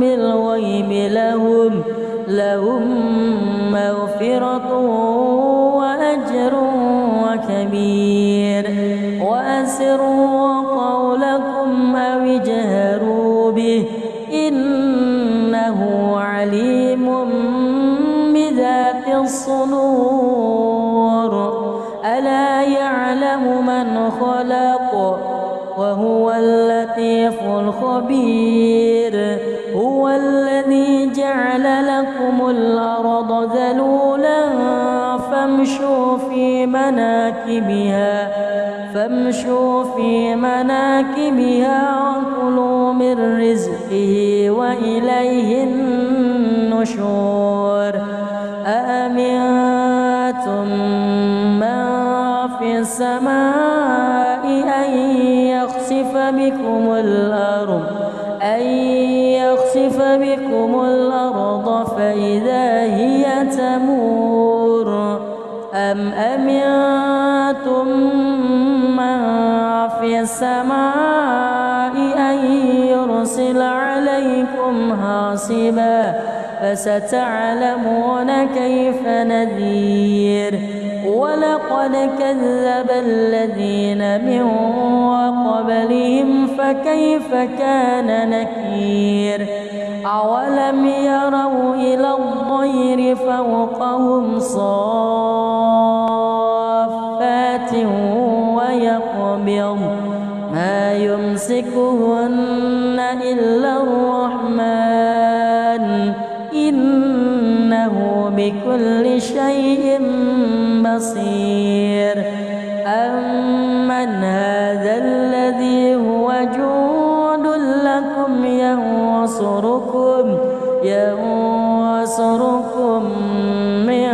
بالغيب لهم مغفرة وأجر كبير. وأسروا قولكم أو اجهروا به إنه عليم بذات الصدور. ألا يعلم من خلق وهو اللطيف الخبير. هو الذي جعل لكم الأرض ذلولا فامشوا في مناكبها وكلوا من رزقه وإليه النشور. أأمنتم من في السماء أن يخسف بكم الأرض فإذا هي تمور أم أمنتم من في السماء أن يرسل عليكم حاصبا فستعلمون كيف نذير. ولقد كذب الذين من قبلهم فكيف كان نكير. أولم يروا إلى الطير فوقهم صافات ويقبض ما يمسكهن إلا الرحمن إنه بكل شيء بصير أمن هذا الذي هو جند لكم ينصركم من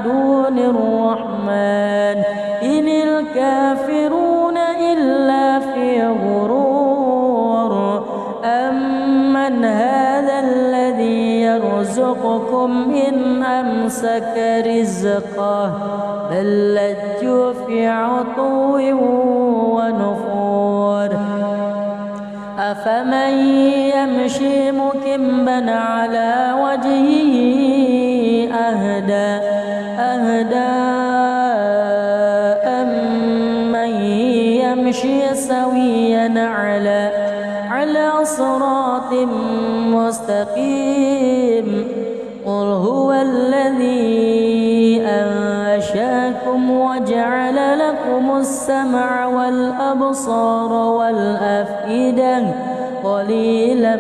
دون الرحمن إن الكافرون إلا في غرور أمن هذا الذي يرزقكم إن أمسك رزقه بل لجوا في عتو ونفور أفمن يمشي مكبا على وجهه أهدى أمن يمشي سويا على صراط مستقيم قل هو الذي أنشأكم وجعل لكم السمع والأبصار والأفئدة قليلا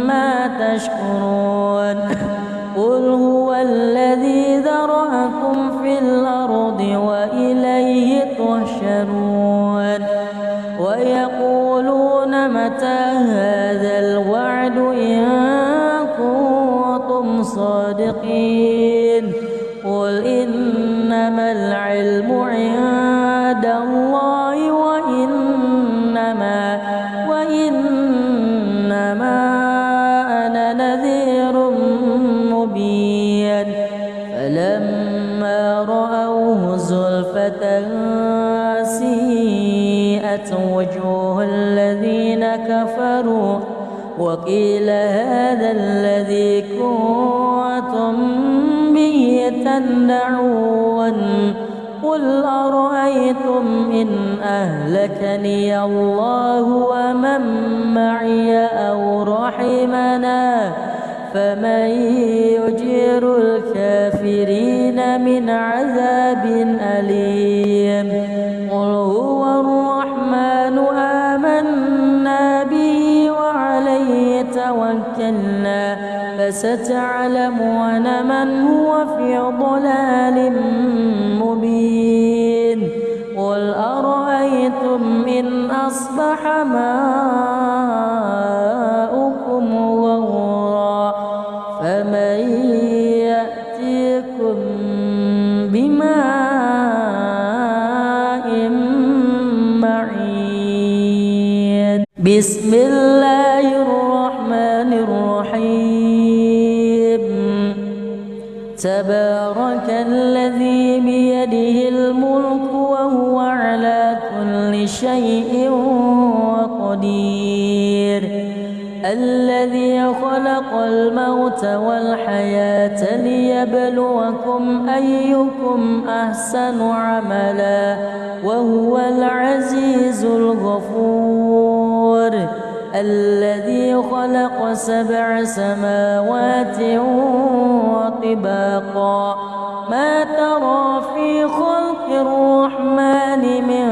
ما تشكرون قل هو الذي ذرأكم في الأرض وإليه تحشرون ويقولون متى هذا الوعد إن كنتم صادقين قل إنما العلم عند الله وإنما أنا نذير مبين فلما رأوه زلفة سيئت وجوه الذين كفروا وقيل هذا الذي كنتم به تدعون قل أرأيتم إن أهلكني الله ومن معي أو رحمنا فمن يجير الكافرين من عذاب أليم قل هو الرحمن آمنا به وعليه توكلنا فستعلمون من هو في ضلال مبين قل أرأيتم إن أصبح ماؤكم غورا فمن يأتيكم بماء معين بسم الله الرحمن الرحيم تبارك الذي بيده الملك وهو على كل شيء قدير الذي خلق الموت والحياة ليبلوكم أيكم أحسن عملا وهو العزيز الغفور الذي خلق 7 سماوات وطباقا ما ترى في خلق الرحمن من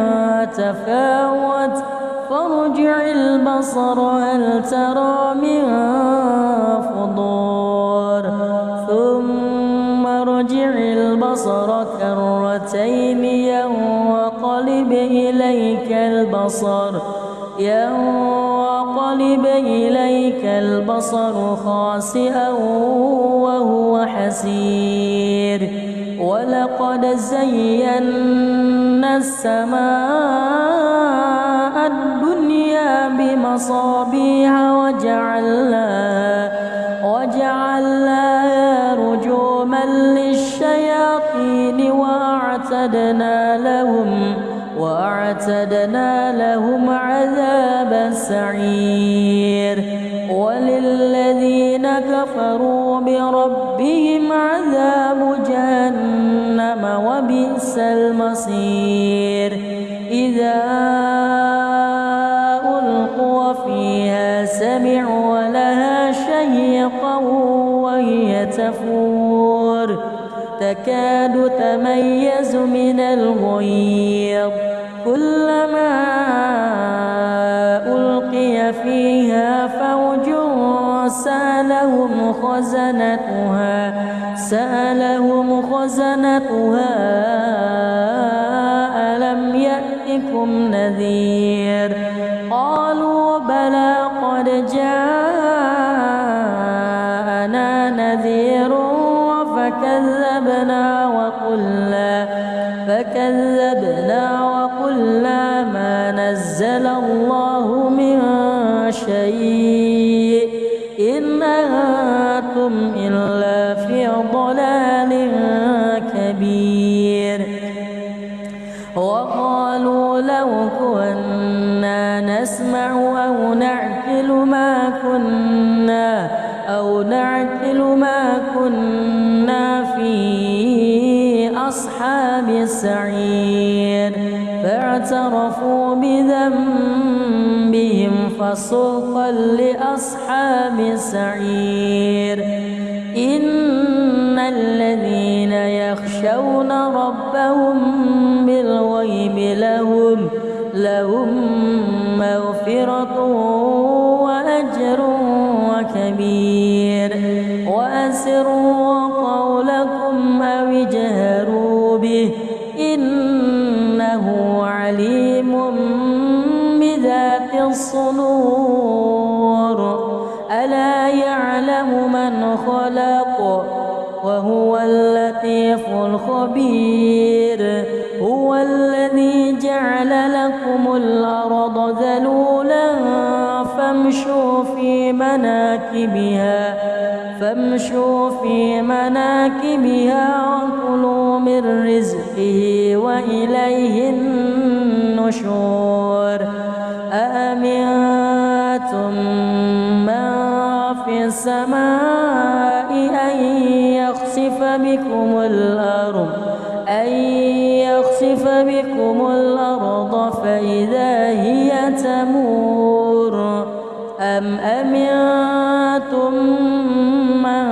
تفاوت فارجع البصر هل ترى من فطور ثم ارجع البصر كرتين ينقلب إليك البصر خاسئا وهو حسير ولقد زينا السماء الدنيا بمصابيح وجعلناها رجوما للشياطين وأعتدنا لهم عذاب السعير وللذين كفروا بربهم عذاب جهنم وبئس المصير إذا ألقوا فيها سمعوا لها شهيقا تفور تكاد تميز من الغيظ كلما ألقي فيها فوج سألهم خزنتها ألم يأتكم نذير قالوا بلى قد جاءنا نذير فكذبنا وقلنا ما نزل الله من شيء إن أنتم إلا في ضلال كبير وقالوا لو كنا نسمع أو نعقل ما كنا في أصحاب السعير فاعترفوا بذنبهم فسوقا لأصحاب السعير إن الذين يخشون ربهم بالغيب لهم مغفرة وأجر كبير وأسروا قولكم أو اجهروا به إنه عليم بذات الصدور ألا يعلم من خلق وهو اللطيف الخبير هو الذي جعل لكم الأرض ذلولا فامشوا في مناكبها وكلوا من رزقه وإليه النشور أأمنتم من في السماء أن يخسف بكم الأرض فإذا هي تمور أم أمنتم من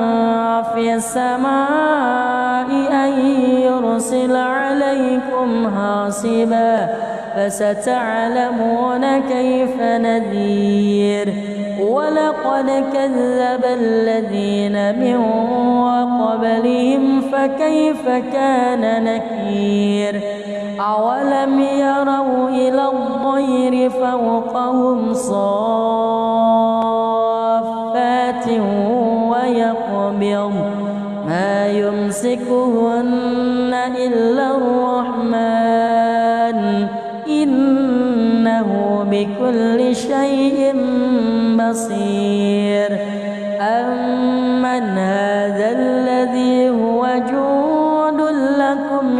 في السماء أن يرسل عليكم حاصبا فستعلمون كيف نذير ولقد كذب الذين من قبلهم فكيف كان نكير أولم يروا إلى الطير فوقهم صافات ويقبض ما يمسكهن إلا الرحمن إنه بكل شيء بصير أمن هذا الذي هو جند لكم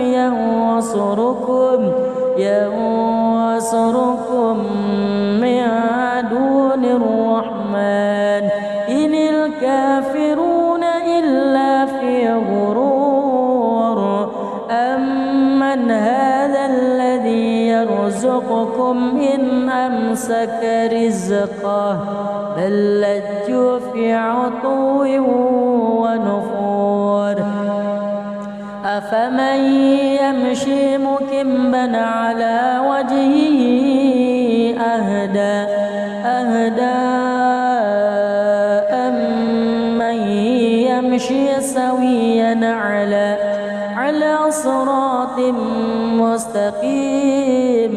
ينصركم من دون الرحمن إن الكافرون إلا في غرور أمن هذا الذي يرزقكم إن أمسك رزقه بل لجوا في عتو ونفور أفمن يمشي مكبا على وجهه أهدى أمن يمشي سويا على صراط مستقيم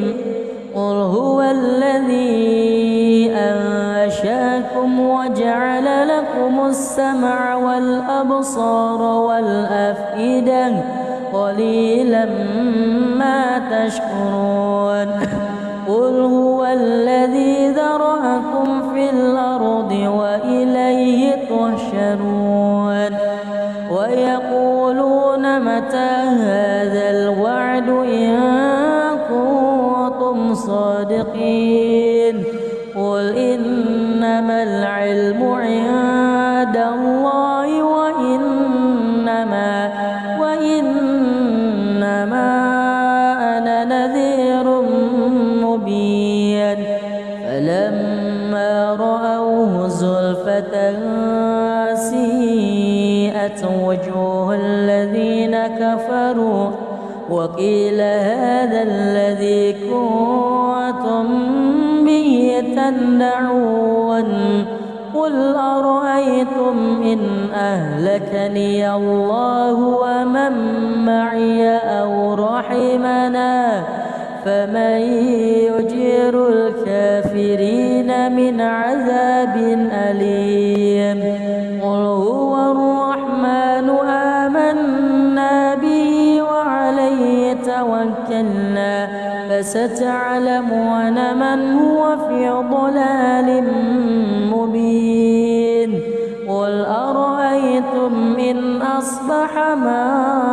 قل هو الذي أنشأكم وجعل لكم السمع والأبصار والأفئدة قليلا ما تشكرون قل هو الذي ذرأكم في الأرض وإليه تحشرون ويقولون متى هذا الوعد إن كنتم صادقين قل إنما العلم عند الله وإنما أنا نذير مبين فلما رأوه زلفة سيئت سيئت وجوه الذين كفروا وقيل هذا الذي كنتم به تدعون قل أرأيتم إن أهلكني الله ومن معي أو رحمنا فمن يجير الكافرين من عذاب أليم قل هو الرحمن آمنا به وعليه توكلنا فستعلمون من هو في ضلال مبين قل أرأيتم إن أصبح ماؤكم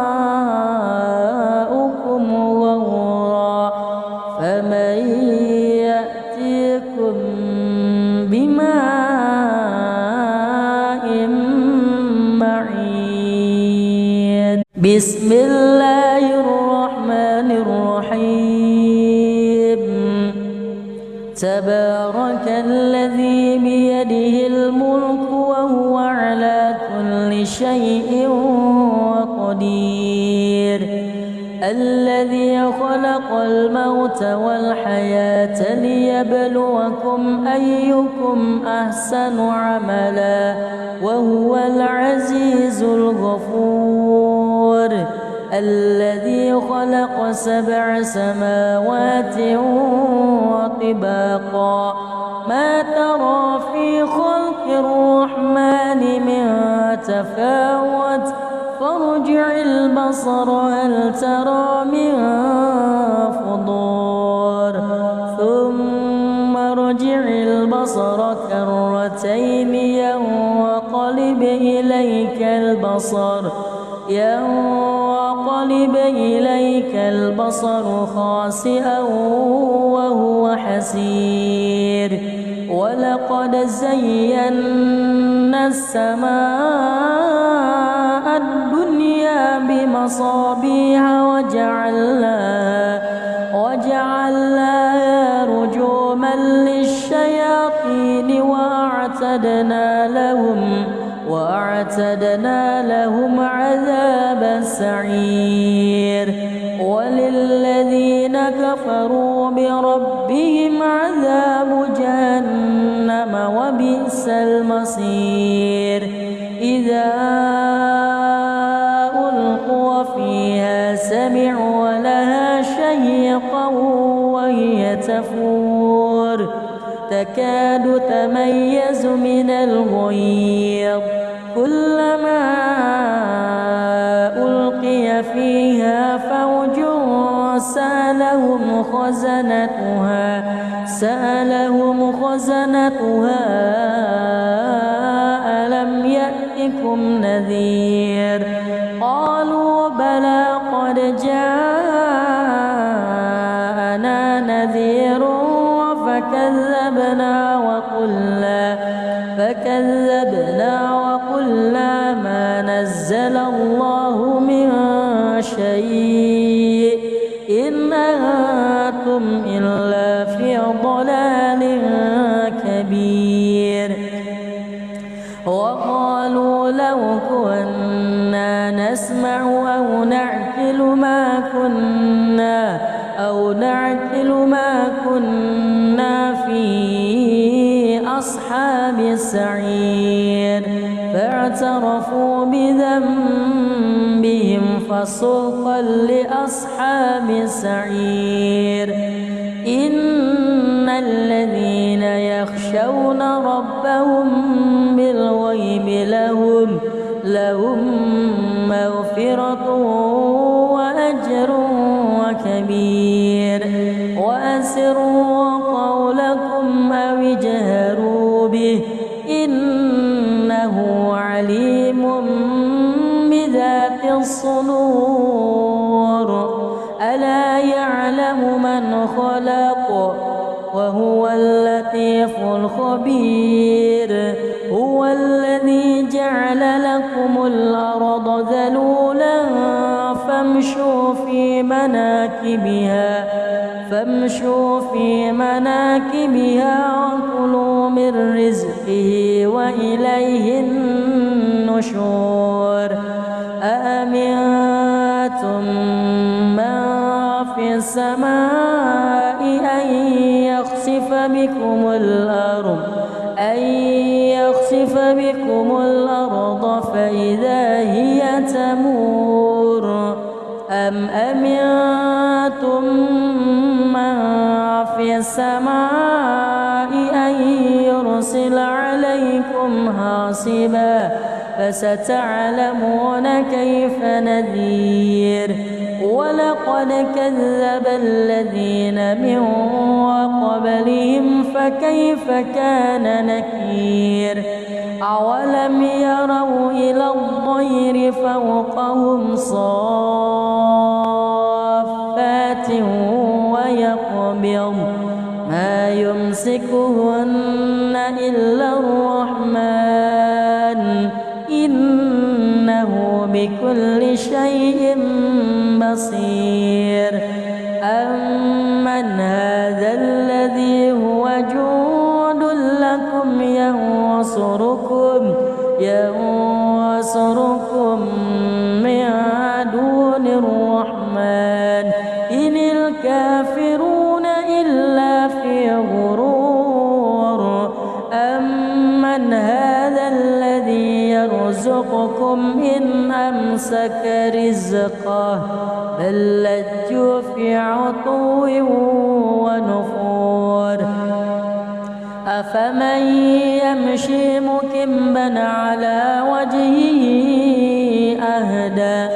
غورا فمن يأتيكم بماء معين بسم الله الرحمن الرحيم تبارك الذي بيده الملك وهو على كل شيء قدير الذي خلق الموت والحياة ليبلوكم أيكم أحسن عملا وهو العزيز الغفور الذي خلق 7 سماوات وطباقا ما ترى في خلق الرحمن من تفاوت فارجع البصر هل ترى من فطور ثم ارجع البصر كرتين ينقلب إليك البصر خاسئا وهو حسير ولقد زينا السماء الدنيا بمصابيح وجعلناها رجوما للشياطين وأعتدنا لهم عذاب السعير وللذين كفروا بربهم عذاب جهنم وبئس المصير إذا ألقوا فيها سمعوا لها شهيقا وهي تفور تكاد تميز من الغيظ كلما ألقي فيها فوج سألهم خزنتها ألم يأتكم نذير قالوا بلى قد جاءنا نذير فكذبنا وقلنا ما نزل الله من شيء إن أنتم إلا في ضلال كبير وقالوا لو كنا نسمع أو نعقل ما كنا في أصحاب السعير فاعترفوا بذنبهم فسوقا لأصحاب السعير إن الذين يخشون ربهم بالغيب لهم مغفرة وأجر كبير وأسروا قولكم أو اجهروا به إنه عليم بذات الصدور ألا يعلم من خلق وهو اللطيف الخبير هو الذي جعل لكم الأرض ذلولا فامشوا في مناكبها وكلوا من رزقه وإليه النشور النشور أأمنتم من في السماء أن يخسف بكم الأرض فإذا هي تمور أم أمنتم من في السماء أن يرسل عليكم حاصبا فستعلمون كيف نذير ولقد كذب الذين من قبلهم فكيف كان نكير أولم يروا إلى الطير فوقهم صافات ويقبض ما يمسكهن إلا الرحمن إنه بكل شيء بصير أمن هذا الذي هو جند لكم ينصركم من دون الرحمن إن الكافرون إلا في غرور أمن هذا الذي يرزقكم إن أمسك رزقه بل لجوا في عتو ونفور أفمن يمشي مكبا على وجهه أهدى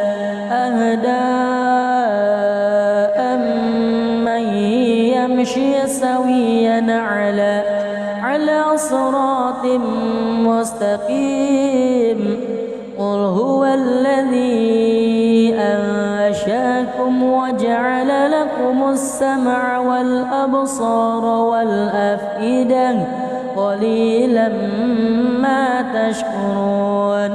أمن يمشي سويا على صراط مستقيم قل هو الذي أنشأكم وجعل لكم السمع والأبصار والأفئدة قليلا ما تشكرون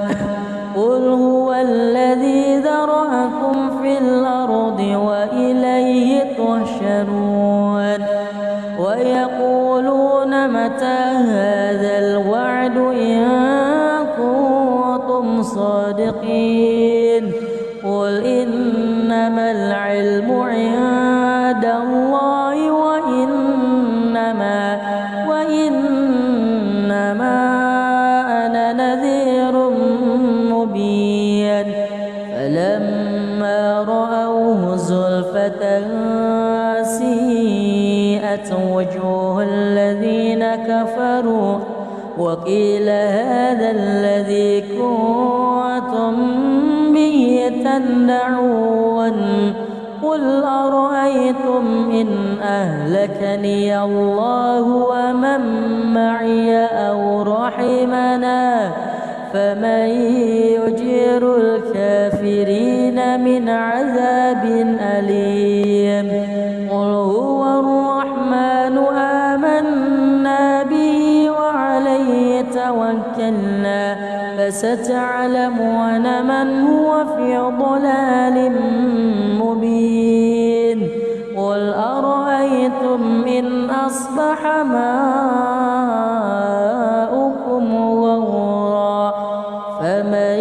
قل هو الذي ذرأكم في الأرض وإليه تحشرون ويقولون متى هذا الوعد إن كنتم صادقين قل إنما العلم عند الله وإنما أنا نذير مبين فلما رأوه زلفة سيئت وجوه الذين كفروا وقيل هذا الذي كنتم به تدعون قل أرأيتم إن أهلكني الله ومن معي أو رحمنا فمن يجير الكافرين من عذاب أليم قل هو الرحمن آمنا به وعليه توكلنا فستعلمون من هو في ضلال مبين قل أرأيتم إن أصبح ماؤكم غورا فمن